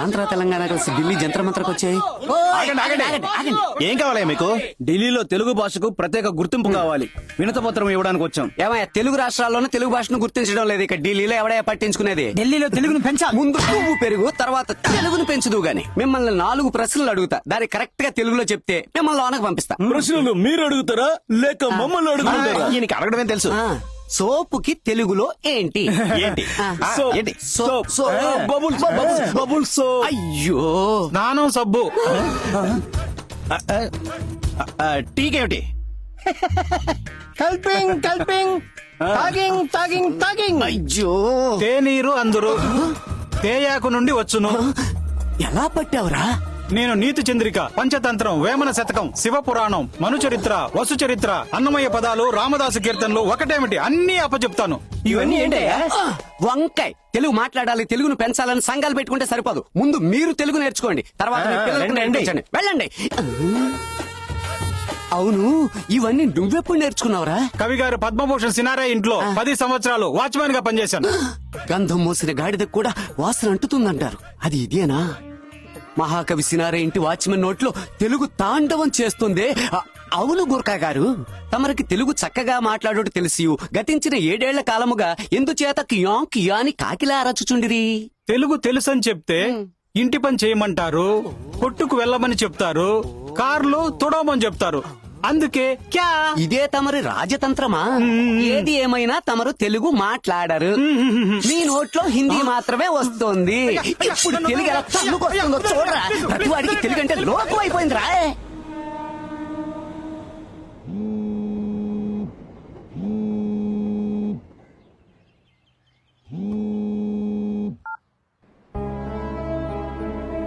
ఆంధ్ర తెలంగాణ కలిసి ఢిల్లీ జంతర్ మంత్రకు వచ్చాయి? ఏం కావాలి మీకు? ఢిల్లీలో తెలుగు భాషకు ప్రత్యేక గుర్తింపు కావాలి. వినతపత్రం ఇవ్వడానికి వచ్చాం. ఏమయ్యా, తెలుగు రాష్ట్రాల్లోనే తెలుగు భాషను గుర్తించడం లేదు. ఇక ఢిల్లీలో ఎవడయ్యా పట్టించుకునేది? ఢిల్లీలో తెలుగును పెంచాలి. ముందు పువ్వు పెరుగు, తర్వాత తెలుగును పెంచుదు గాని. మిమ్మల్ని 4 ప్రశ్నలు అడుగుతా, దాన్ని కరెక్ట్ గా తెలుగులో చెప్తే మిమ్మల్ని లోనకు పంపిస్తా. ప్రశ్నలు మీరు అడుగుతారా లేక మమ్మల్ని అడుగుతారా? ఈయనకి అడగడమే తెలుసు. సోపుకి తెలుగులో ఏంటి? ఏంటి? ఏంటి? Bubble soap. అయ్యో, స్నానం సబ్బు. టీకేమిటి? కల్పింగ్ టాగింగ్. అయ్యో, తేనీరు అందరు తేయాకు నుండి వచ్చును. ఎలా పట్టావురా? నేను నీతి చంద్రిక, పంచతంత్రం, వేమన శతకం, శివపురాణం, మనుచరిత్ర, వసు చరిత్ర, అన్నమయ్య పదాలు, రామదాసు కీర్తనలు ఒకటేమిటి అన్ని అప్పచెప్తాను. ఇవన్నీ ఏంటయ్యా? వంకాయ్. తెలుగు మాట్లాడాలి, తెలుగును పెంచాలని సంఘాలు పెట్టుకుంటే సరిపోదు. ముందు మీరు తెలుగు నేర్చుకోండి, తర్వాత మీ పిల్లలకు నేర్పించండి. వెళ్ళండి. అవును, ఇవన్నీ నువ్వెప్పుడు నేర్చుకున్నావురా? కవి గారు పద్మభూషణ్ సినారే ఇంట్లో 10 సంవత్సరాలు వాచ్మెన్ గా పనిచేశాను. గంధం మోసిన గాడిదకు కూడా వాసన అంటుతుందంటారు, అది ఇదేనా? మహాకవి సినారే ఇంటి వాచ్మెన్ నోట్లో తెలుగు తాండవం చేస్తుంది. అవును గుర్కా గారు, తమరికి తెలుగు చక్కగా మాట్లాడోటి తెలిసి గతించిన 7 ఏళ్ల కాలముగా ఎందుచేత కియా అని కాకిలా అరచుచుండిరి? తెలుగు తెలుసని చెప్తే ఇంటి పని చేయమంటారు, కొట్టుకు వెళ్ళమని చెప్తారు, కార్లు తుడవమని చెప్తారు. అందుకే క్యా. ఇదే తమరి రాజతంత్రమా? ఏది ఏమైనా తమరు తెలుగు మాట్లాడరు, మీ నోట్లో హిందీ మాత్రమే వస్తుంది. ఇప్పుడు తెలుగు ఎలా తన్నుకొస్తుందో చూడరా. ప్రతి వాడికి తెలుగు అంటే లోకం అయిపోయిందిరా.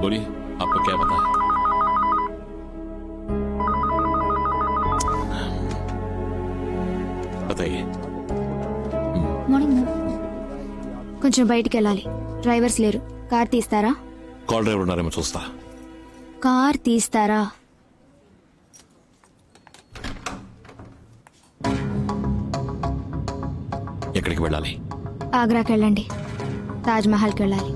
बोलिए, आपको क्या पता है? बताइए. Morning ma'am. కొంచెం బయటికి వెళ్ళాలి, డ్రైవర్స్ లేరు. కార్ తీస్తారా? కాల్ డ్రైవర్ ఉన్నారేమో చూస్తా. కార్ తీస్తారా? ఎక్కడికి వెళ్ళాలి? ఆగ్రాకి వెళ్ళండి, తాజ్ మహల్కి వెళ్ళాలి.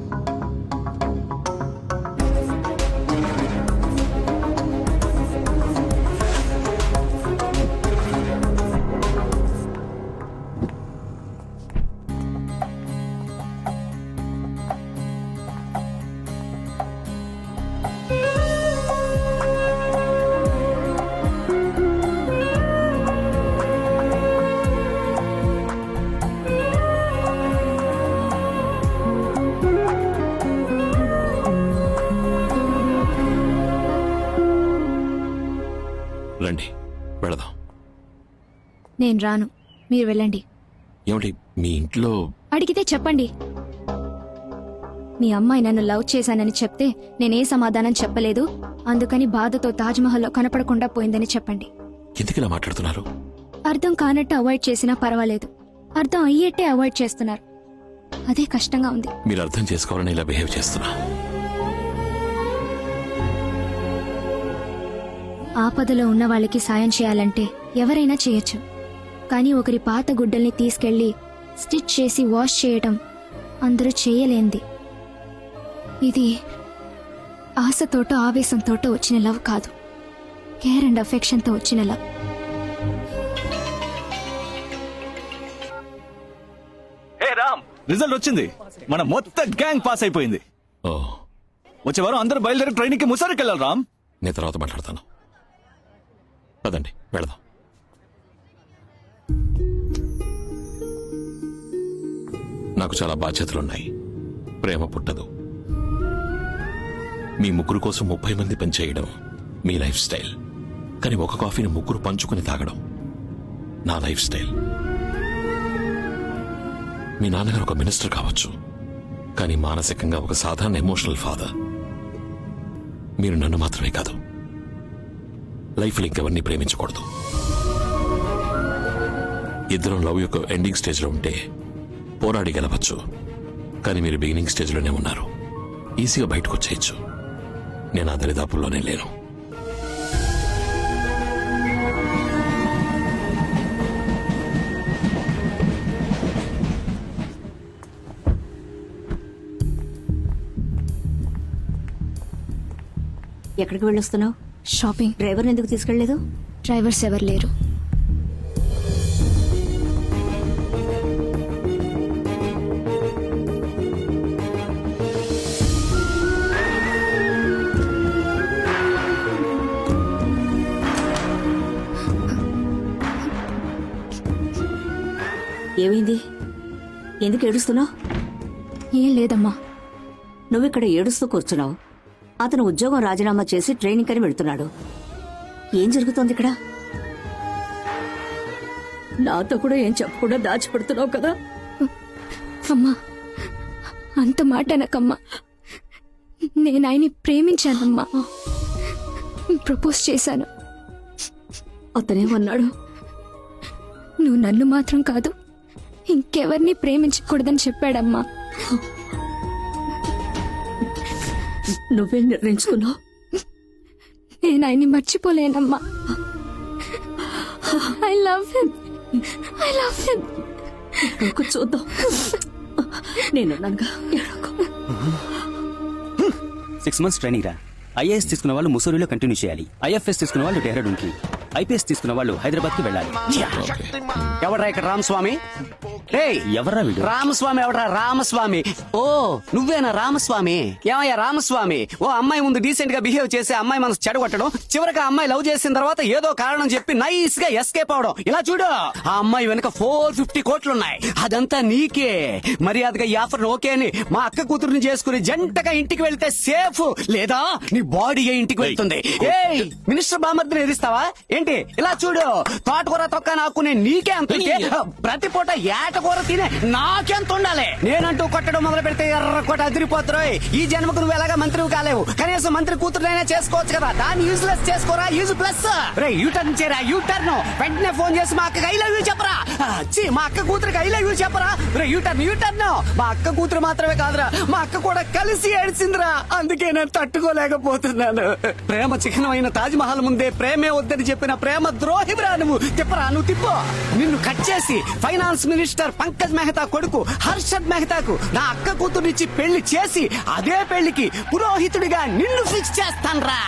రండి వెళదాం. నేను రాను, మీరు వెళ్ళండి. ఏమిటి మీ ఇంట్లో? అడిగితే చెప్పండి. మీ అమ్మాయి నన్ను లవ్ చేశానని చెప్తే నేనే సమాధానం చెప్పలేదు, అందుకని బాధతో తాజ్ మహల్లో కనపడకుండా పోయిందని చెప్పండి. ఎందుకు ఇలా మాట్లాడుతున్నారు? అర్థం కానట్టు అవాయిడ్ చేసినా పర్వాలేదు, అర్థం అయ్యేట్టే అవాయిడ్ చేస్తున్నారు. అదే కష్టంగా ఉంది. మీరు అర్థం చేసుకోవాలని ఇలా బిహేవ్ చేస్తున్నా. ఆపదలో ఉన్న వాళ్ళకి సాయం చేయాలంటే ఎవరైనా చేయొచ్చు, కానీ ఒకరి పాత గుడ్డల్ని తీసుకెళ్లి స్టిచ్ చేసి వాష్ చేయటం అందరూ చేయలేంది. ఇది ఆశతోటో ఆవేశంతోటో వచ్చిన లవ్ కాదు, కేర్ అండ్ అఫెక్షన్తో వచ్చిన లవ్. హే రామ్, రిజల్ట్ వచ్చింది. మన మొత్తం గ్యాంగ్ పాస్ అయిపోయింది. ఓ, వచ్చే వారం అందరూ బయలుదేరి ట్రైనింగ్ కి ముసారికి వెళ్ళాలి రామ్. నేను తర్వాత మాట్లాడతాను. పదండి వెళదాం. నాకు చాలా బాధ్యతలున్నాయి. ప్రేమ పుట్టదు. మీ ముగ్గురు కోసం 30 మంది పనిచేయడం మీ లైఫ్ స్టైల్, కానీ ఒక కాఫీని ముగ్గురు పంచుకుని తాగడం నా లైఫ్ స్టైల్. మీ నాన్నగారు ఒక మినిస్టర్ కావచ్చు, కానీ మానసికంగా ఒక సాధారణ ఎమోషనల్ ఫాదర్. మీరు నన్ను మాత్రమే కాదు, లైఫ్లో ఇంకెవరిని ప్రేమించకూడదు. ఇద్దరం లవ్ యొక్క ఎండింగ్ స్టేజ్లో ఉంటే పోరాడి గెలవచ్చు, కానీ మీరు బిగినింగ్ స్టేజ్లోనే ఉన్నారు. ఈజీగా బయటకు వచ్చేయచ్చు. నేను ఆ దరిదాపుల్లోనే లేను. ఎక్కడికి వెళ్ళొస్తున్నావు? షాపింగ్. డ్రైవర్ని ఎందుకు తీసుకెళ్లేదు? డ్రైవర్స్ ఎవరు లేరు. ఏమైంది? ఎందుకు ఏడుస్తున్నావు? ఏం లేదమ్మా. నువ్వు ఇక్కడ ఏడుస్తూ కూర్చున్నావు. అతను ఉద్యోగం రాజీనామా చేసి ట్రైనింగ్ అని వెళ్తున్నాడు. ఏం జరుగుతోంది ఇక్కడ? నాతో కూడా ఏం చెప్పకుండా దాచిపెడుతున్నావు కదా. అమ్మా, అంత మాట అనకమ్మా. నేను ఆయన్ని ప్రేమించానమ్మా. ప్రపోజ్ చేశాను. అతనేమన్నాడు? నువ్వు నన్ను మాత్రం కాదు, ఇంకెవరిని ప్రేమించకూడదని చెప్పాడమ్మా. నువ్వేం నిర్ణయించుకున్నావు? నేను ఆయన్ని మర్చిపోలేనమ్మా. I love him. I love him. నాకు చూద్దాం. నేనున్నానుగా, ఏడవకు. 6 months ట్రైనింగ్ రా. ఐఏఎస్ తీసుకున్న వాళ్ళు ముసూరిలో కంటిన్యూ చేయాలి. ఐఎఫ్ఎస్ తీసుకున్న వాళ్ళు డెహ్రాడూన్ కి, ఐపీఎస్ తీసుకున్న వాళ్ళు హైదరాబాద్ కి వెళ్ళాలి. ఎవడ్రా ఇక్కడ రామస్వామి? ఏయ్, ఎవర్రా వీడు? రామస్వామి ఎవడ్రా? రామస్వామి. ఓ, నువ్వేనా రామస్వామి? ఏమయ్యా రామస్వామి, ఓ అమ్మాయి ముందు డీసెంట్ గా బిహేవ్ చేసి అమ్మాయి మనసు చెడగొట్టడం, చివరికి ఆ అమ్మాయి లవ్ చేసిన తర్వాత ఏదో కారణం చెప్పి నైస్ గా ఎస్కేప్ అవడం. ఇలా చూడు, ఆ అమ్మాయి వెనక 450 కోట్లున్నాయి. అదంతా నీకే. మర్యాదగా ఈ ఆఫర్ ఓకే అని మా అక్క కూతురుని చేసుకుని జంటగా ఇంటికి వెళ్తే సేఫ్, లేదా నీ బాడీ ఇంటికి వెళ్తుంది. ఏయ్, మినిస్టర్ బామర్దిని ఎదిస్తావా ఏంటి? ఇలా చూడు, తోటకూర తొక్క నాకునే నీకే అంత ఉంటే, ప్రతి పూట ఏటకూర తినే నాకెంత ఉండాలి? నేనంటూ కొట్టడం మొదలు పెడితే ఎర్ర కోట అదిరిపోతురాయ్. ఈ జన్మకు నువ్వు ఎలాగా మంత్రివి కాలేవు, కనీసం మంత్రి కూతురునైనా చేసుకోవచ్చు కదా. దాన్ని యూజ్లెస్ చేసుకోరా, యూజ్ ప్లస్. రే యూటర్న్ చేయరా, యూటర్న్. వెంటనే ఫోన్ చేసి మా అక్కకి ఐ లవ్ యూ చెప్పరా. ఛీ, మా అక్క కూతురికి ఐ లవ్ యూ చెప్పరా. రే యూటర్న్, యూటర్న్. మా అక్క కూతురు మాత్రమే కాదురా, మా అక్క కూడా కలిసి ఏడ్చిందిరా. అందుకే నేను తట్టుకోలేకపోతున్నాను. ప్రేమ చిహ్నమైన తాజ్ మహల్ ముందే ప్రేమే వద్దని చెప్పిన ప్రేమ ద్రోహివిరా నువ్వు. తిప్పరా, నువ్వు తిప్పు. నిన్ను కట్ చేసి ఫైనాన్స్ మినిస్టర్ పంకజ్ మెహతా కొడుకు హర్షద్ మెహతాకు నా అక్క కూతురునిచ్చి పెళ్లి చేసి అదే పెళ్లికి పురోహితుడిగా నిన్ను ఫిక్స్ చేస్తాన్రా.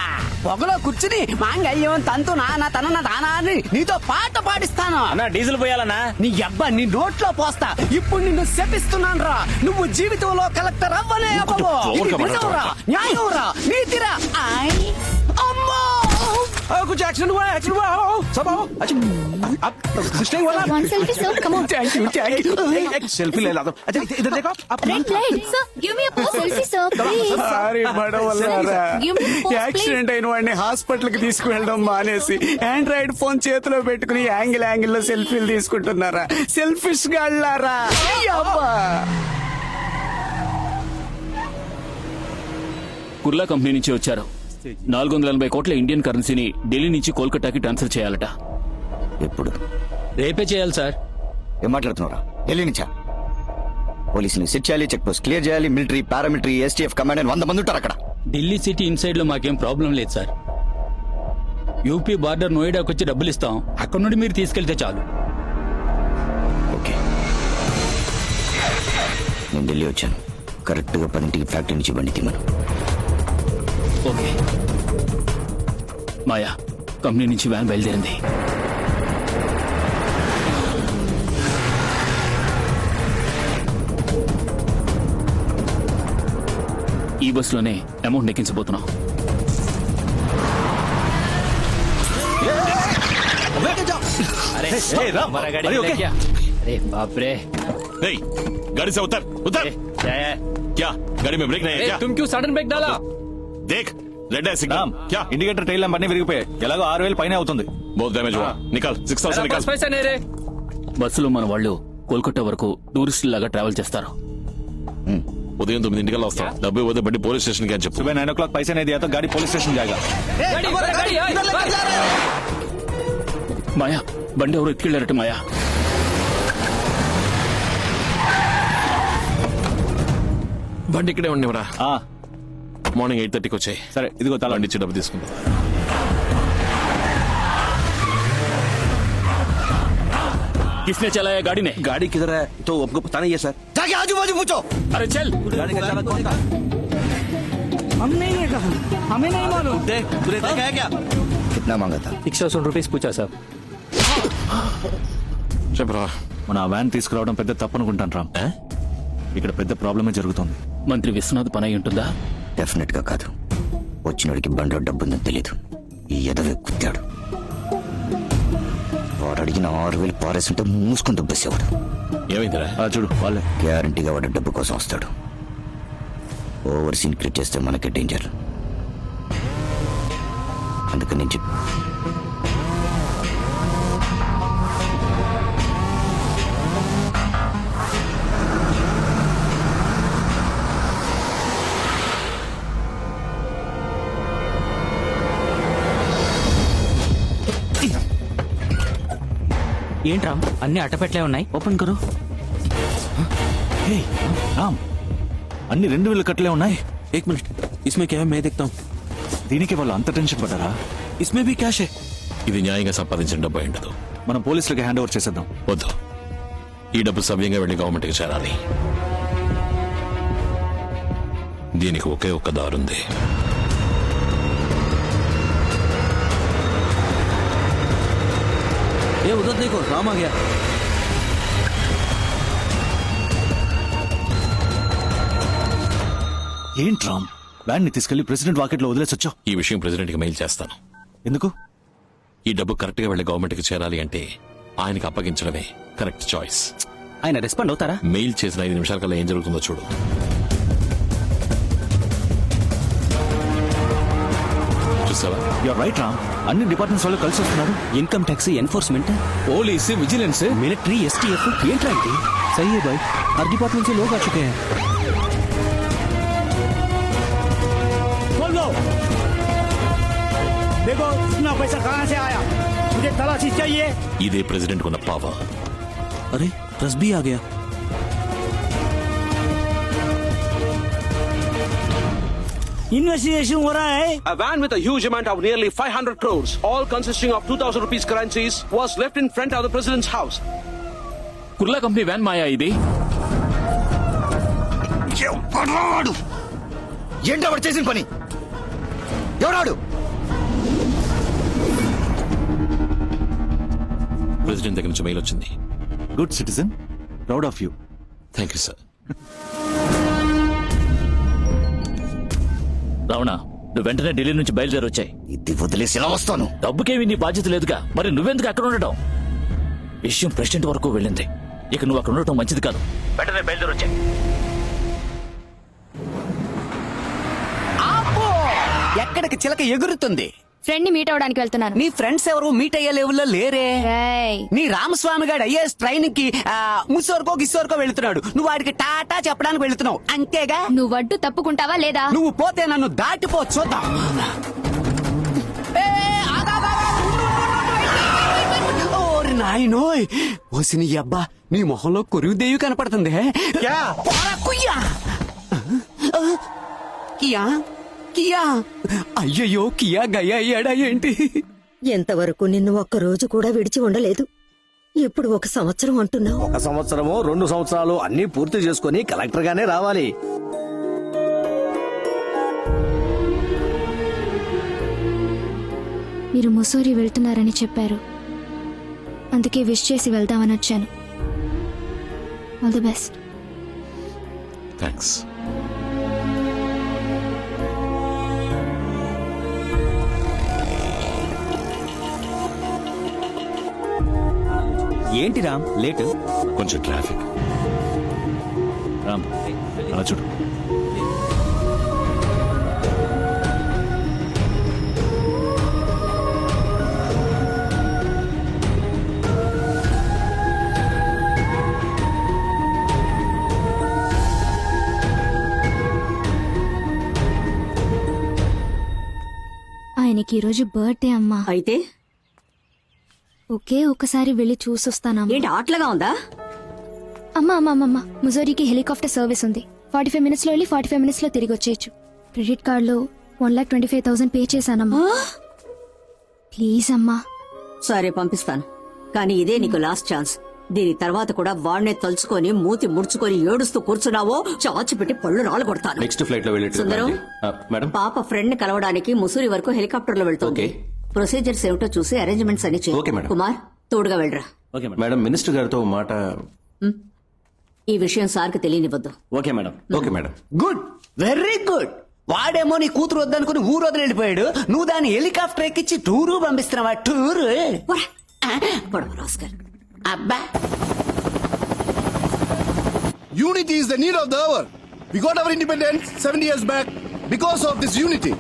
పొగలో కూర్చుని మాంగళ్యం తంతు నాన్న తనన్న దానా అని నీతో పాట పాడిస్తాను. అన్నా డీజిల్ పోయాలన్నా. నీ అబ్బా నీ నోట్లో పోస్తా. ఇప్పుడు నిన్ను శపిస్తున్నాను రా. నువ్వు జీవితంలో కలెక్టర్ అవ్వనే అవ్వవు. ఇది నిజంరా, న్యాయంరా, నీతిరా. ఆయ్, అమ్మో. कुछ एक्शन हुआ, एक्शन हुआ. सब आओ. अच्छा, अब स्टेइंग वाला. One selfie, sir. Come on. Thank you, thank you. एक सेल्फी ले ला दो. अच्छा इधर देखो. Red light. Sir, give me a pose. Selfie, sir. Please. Sorry పడవల్లారా. Give me a pose, accident అయిన వాడిని హాస్పిటల్ కి తీసుకువెళ్ళడం మానేసి ఆండ్రాయిడ్ ఫోన్ చేతిలో పెట్టుకుని యాంగిల్ లో సెల్ఫీలు తీసుకుంటున్నారా? సెల్ఫిష్ గాళ్ళారా. కుర్లా కంపెనీ నుంచి వచ్చారు. 480 కోట్ల ఇండియన్ కరెన్సీని ఢిల్లీ నుంచి కోల్కతాకి ట్రాన్స్ఫర్ చేయాలట. ఎప్పుడు? రేపే చేయాలి సార్. ఏం మాట్లాడుతున్నారా? ఢిల్లీ నుంచా? పోలీసుని సెట్ చేయాలి, చెక్ పోస్ట్ క్లియర్ చేయాలి, మిలిటరీ, పారామిలిటరీ, ఎస్టీఎఫ్ కమాండ్ అని 100 మంది ఉంటారు అక్కడ. ఢిల్లీ సిటీ ఇన్సైడ్ లో మాకేం ప్రాబ్లం లేదు సార్. యూపీ బార్డర్ నోయిడాకి వచ్చి డబ్బులు ఇస్తాం, అక్కడ నుండి మీరు తీసుకెళ్తే చాలు. ఓకే, నేను ఢిల్లీ వచ్చాను. కరెక్ట్ గా 10ంటికి ఫ్యాక్టరీ నుంచి బండి తీమను. ఓకే. మాయా, కంపెనీ నుంచి వ్యాన్ బయలుదేరింది. ఈ బస్సులోనే అమౌంట్ ఎక్కించబోతున్నాం. अरे ओके. अरे बाप रे. नहीं, गाड़ी से उतर उतर. क्या गाड़ी में ब्रेक नहीं है क्या? तुम क्यों सडन ब्रेक डाला? देख, रेड है सिग्नल. क्या? ఇండికేటర్ టైల్ ల్యాంప్ అన్ని విరిగిపోయాయి. ఎలాగో 6000 పైన అవుతుంది. बहुत डैमेज हुआ. निकाल 6000 निकाल. पैसा नहीं रे. బస్సులో మన వాళ్ళు కోల్కతా వరకు టూరిస్ట్ లాగా ట్రావెల్ చేస్తారు. ఉదయం 9 వస్తాం. డబ్బు పోతే బండి పోలీస్ స్టేషన్ కి అని చెప్పు. सुबह 9 o'clock पैसा नहीं दिया तो गाड़ी पुलिस स्टेशन जाएगा. మాయా, బండి ఎవరు ఎత్తుకెళ్లారట. మాయా, బండి ఇక్కడే ఉండేవరా. ఆ, మార్నింగ్ 8:30కి వచ్చాయి. సరే ఇదిగో తల. బండి ఇచ్చి డబ్బు తీసుకుంటా. किसने चलाया गाड़ी ने? गाड़ी किधर है तो आपको पता नहीं है सर. जाके आजू बाजू पूछो. अरे चल. गाड़ी का चालक कौन था? कितना मांगा था? 6,000 rupees పూచా సార్. చెప్పరా మన ఆ వ్యాన్ తీసుకురావడం పెద్ద తప్పనుకుంటాను రామ్. ఇక్కడ పెద్ద ప్రాబ్లమే జరుగుతోంది. మంత్రి విశ్వనాథ్ పని అయి ఉంటుందా? డెఫినెట్ గా కాదు. వచ్చినోడికి బండిలో డబ్బుందని తెలియదు. ఈ ఎదవే కుత్తాడు. వాడు అడిగిన 6,000 పారేస్తుంటే మూసుకొని దుబ్బేసేవాడు. ఏమైందిరా? చూడు వాళ్ళే. గ్యారంటీగా వాడు డబ్బు కోసం వస్తాడు. ఓవర్ సీన్ క్రియేట్ చేస్తే మనకే డేంజర్. అందుకని నేను ఏంట్రా అన్ని అట్టపెట్లే ఉన్నాయి, ఓపెన్ కరు. హే రామ్, అన్ని 2,000 కట్టలే ఉన్నాయి. एक मिनट, इसमें क्या है मैं देखता हूँ. దీనికి వాళ్ళు అంత టెన్షన్ పడ్డారా? इसमें भी कैश है. ఇది న్యాయంగా సంపాదించిన డబ్బు అయి ఉండదు. మనం పోలీసులకి హ్యాండ్ ఓవర్ చేసేద్దాం. వద్దు, ఈ డబ్బు సవ్యంగా వెళ్లి గవర్నమెంట్కి చేరాలి. దీనికి ఒకే ఒక్క దారుంది. ये उधर देखो, राम आ गया. ఏంటి రామ్, వ్యాన్ ని తీసుకెళ్లి ప్రెసిడెంట్ వాకెట్ లో వదిలేసొచ్చావు. ఈ విషయం ప్రెసిడెంట్ కి మెయిల్ చేస్తాను. ఎందుకు? ఈ డబ్బు కరెక్ట్ గా వెళ్లి గవర్నమెంట్ కి చేరాలి అంటే ఆయనకి అప్పగించడమే కరెక్ట్ చాయిస్. ఆయన రెస్పాండ్ అవుతారా? మెయిల్ చేసిన 5 నిమిషాల కల్లా ఏం జరుగుతుందో చూడు. చూసావా? యూర్ రైట్ రామ్, అన్ని డిపార్ట్మెంట్స్ వాళ్ళు కలిసి వస్తున్నారు. Income tax enforcement, police, vigilance. Military, STF. ఏంట్రా ఇది? सही है भाई, हर डिपार्टमेंट से लोग आ चुके हैं. देखो इतना पैसा कहाँ से आया, मुझे तलाशी चाहिए. ఇదే ప్రెసిడెంట్ కున్న పవర్. अरे रस भी आ गया. इन्वेस्टिगेशन हो रहा है. A van with a huge amount of nearly 500 crores, all consisting of 2,000 rupees currencies, was left in front of the president's house. Kurla company van మాయా ఇది. ఎవడాడు? ఏంటో వాడు చేసిన పని? ఎవడాడు? ప్రెసిడెంట్ దగ్గర నుంచి మెయిల్ వచ్చింది. Good citizen, proud of you. Thank you sir. Ravana, నువ్వు వెంటనే ఢిల్లీ నుంచి బయలుదేరి వచ్చాయి. ఇది వదిలేసి ఎలా వస్తాను? డబ్బుకేమి నీ బాధ్యత లేదుగా, మరి నువ్వెందుకు అక్కడ ఉండటం? విషయం ప్రెసిడెంట్ వరకు వెళ్ళింది. ఇక నువ్వు అక్కడ ఉండటం మంచిది కాదు. వెంటనే బయలుదేరి వచ్చాయి. ఆపో! ఎక్కడికి చిలక ఎగురుతుంది? ఫ్రెండ్ ని మీట్ అవడానికి వెళ్తున్నాను. నీ ఫ్రెండ్స్ ఎవరు మీట్ అయ్యే లెవెల్లో లేరే. రేయ్, నీ రామస్వామి గారు ఐఏఎస్ ట్రైనింగ్ కి ముసోర్కో గిస్సోర్కో వెళుతున్నాడు. నువ్వు వాడికి టాటా చెప్పడానికి వెళుతున్నావు అంతేగా? నువ్వు అడ్డు తప్పుకుంటావా లేదా? నువ్వు పోతే నన్ను దాటిపో, చూద్దాం. ఏ, ఆగాగా, ఓరి నాయనోయ్, ఓసి నీ అబ్బా, నీ మొహంలో కొరువుదేవి కనపడుతుంది. పోరా, కుయ్యా. కియా కియా, అయ్యయ్యో, కియా గయా అయ్యాడా ఏంటి? ఎంతవరకు నిన్ను ఒక్క రోజు కూడా విడిచి ఉండలేదు. ఇప్పుడు 1 సంవత్సరం అంటున్నావు. 1 సంవత్సరమో 2 సంవత్సరాలు అన్ని పూర్తి చేసుకుని కలెక్టర్ గానే రావాలి. మీరు ముసోరి వెళ్తున్నారని చెప్పారు, అందుకే విష్ చేసి వెళ్దామని వచ్చాను. All the best. థ్యాంక్స్. ఏంటి రామ్ లేట్? కొంచెం ట్రాఫిక్. రామ్, అలా చూడు. ఆయనకి ఈరోజు బర్త్డే అమ్మా. అయితే ఒకే ఒకసారి వెళ్ళి చూసొస్తానమ్మా. ఏంటి ఆటలుగా ఉందా? అమ్మా, ముజోరీకి హెలికాప్టర్ సర్వీస్ ఉంది. 45 మినిట్స్ లో వెళ్ళి 45 మినిట్స్ లో తిరిగి వచ్చేయచ్చు. క్రెడిట్ కార్డ్ లో 1,25,000 పే చేశానమ్మా. ప్లీజ్ అమ్మా. సరే పంపిస్తాను, కానీ ఇదే నీకు లాస్ట్ ఛాన్స్. దీని తర్వాత కూడా వాడినే తలుచుకొని మూతి ముడుచుకొని ఏడుస్తూ కూర్చున్నావో చాచి పెట్టి పళ్ళు రాళ్ళు కొడతాను. నెక్స్ట్ ఫ్లైట్ లో సుందరం, మేడం పాప ఫ్రెండ్ ని కలవడానికి ముసూరి వరకు హెలికాప్టర్ లో వెళ్తుంది. ప్రొసీజర్స్ ఏమిటో చూసి అరేంజ్మెంట్స్ అన్ని ఓకే, చేయి. మేడం. కుమార్, తోడుగా వెళ్ళరా. ఓకే మేడం, మినిస్టర్ గారితో మాట. ఈ విషయం సార్కి తెలియనివ్వద్దు. Okay madam. Okay madam. Good, very good. వాడేమో నీ కూతురు వద్దనుకుని ఊరు వదిలి వెళ్ళిపోయాడు. నువ్వు దాన్ని హెలికాప్టర్ ఎక్కించి టూరు పంపిస్తున్నావా? టూరు గొడవ రాస్కర్. అబ్బా, Unity is the need of the hour. We got our independence 70 years back because of this unity.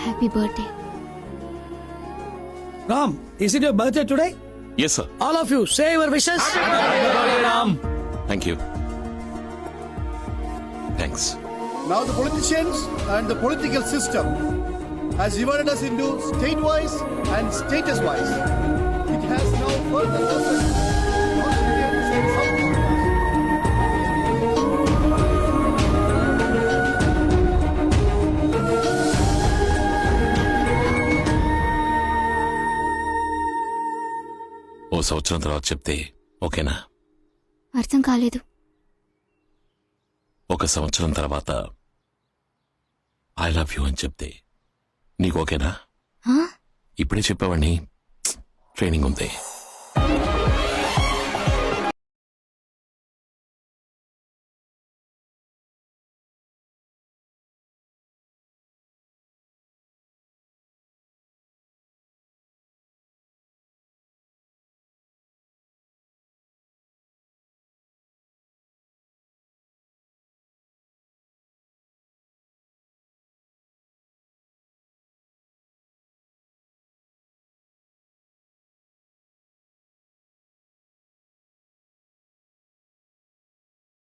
Happy birthday. Ram, is it your birthday today? Yes sir. All of you, say your wishes. Thank you. Thanks. Now the politicians and the political system has divided us into state-wise and status-wise. It has now further lessened North Indians and South Indians. ఓ సంవత్సరం తర్వాత చెప్తే ఓకేనా? అర్థం కాలేదు. ఒక సంవత్సరం తర్వాత I love you అని చెప్తే నీకు ఓకేనా? ఆ? ఇప్పుడే చెప్పేవాడిని, ట్రైనింగ్ ఉంది.